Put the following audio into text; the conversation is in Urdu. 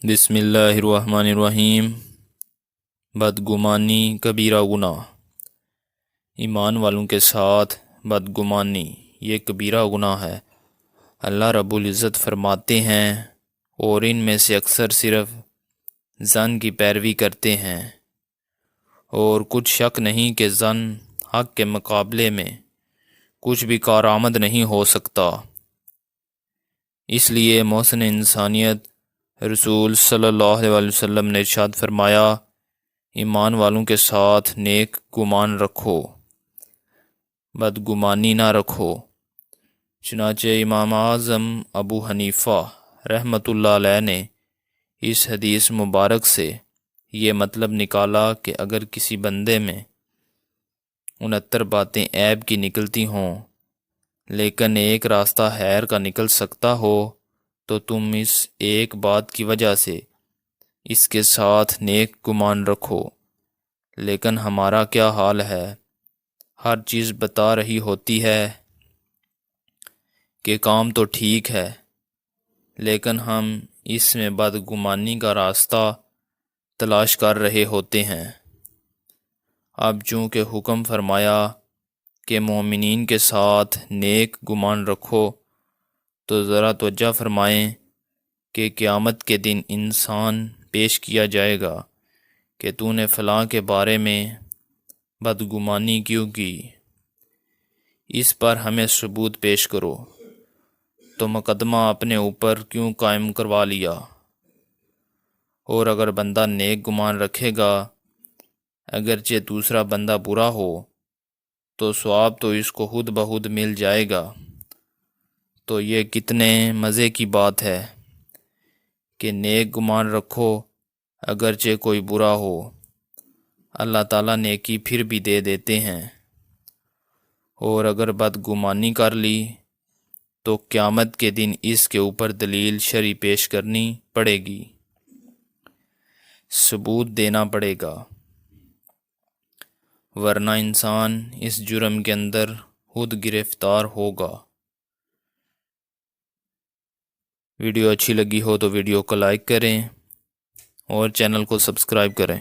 بسم اللہ الرحمن الرحیم۔ بدگمانی کبیرہ گناہ۔ ایمان والوں کے ساتھ بدگمانی یہ کبیرہ گناہ ہے۔ اللہ رب العزت فرماتے ہیں اور ان میں سے اکثر صرف ظن کی پیروی کرتے ہیں، اور کچھ شک نہیں کہ ظن حق کے مقابلے میں کچھ بھی کارآمد نہیں ہو سکتا۔ اس لیے محسن انسانیت رسول صلی اللہ علیہ وسلم نے ارشاد فرمایا، ایمان والوں کے ساتھ نیک گمان رکھو، بدگمانی نہ رکھو۔ چنانچہ امام اعظم ابو حنیفہ رحمۃ اللہ علیہ نے اس حدیث مبارک سے یہ مطلب نکالا کہ اگر کسی بندے میں 69 باتیں عیب کی نکلتی ہوں لیکن ایک راستہ خیر کا نکل سکتا ہو، تو تم اس ایک بات کی وجہ سے اس کے ساتھ نیک گمان رکھو۔ لیکن ہمارا کیا حال ہے؟ ہر چیز بتا رہی ہوتی ہے کہ کام تو ٹھیک ہے، لیکن ہم اس میں بدگمانی کا راستہ تلاش کر رہے ہوتے ہیں۔ اب چونکہ حکم فرمایا کہ مومنین کے ساتھ نیک گمان رکھو، تو ذرا توجہ فرمائیں کہ قیامت کے دن انسان پیش کیا جائے گا کہ تو نے فلاں کے بارے میں بدگمانی کیوں کی، اس پر ہمیں ثبوت پیش کرو، تو مقدمہ اپنے اوپر کیوں قائم کروا لیا۔ اور اگر بندہ نیک گمان رکھے گا اگرچہ دوسرا بندہ برا ہو، تو ثواب تو اس کو خود بخود مل جائے گا۔ تو یہ کتنے مزے کی بات ہے کہ نیک گمان رکھو اگرچہ کوئی برا ہو، اللہ تعالیٰ نیکی پھر بھی دے دیتے ہیں۔ اور اگر بدگمانی کر لی تو قیامت کے دن اس کے اوپر دلیل شرعی پیش کرنی پڑے گی، ثبوت دینا پڑے گا، ورنہ انسان اس جرم کے اندر خود گرفتار ہوگا۔ ویڈیو اچھی لگی ہو تو ویڈیو کو لائک کریں اور چینل کو سبسکرائب کریں۔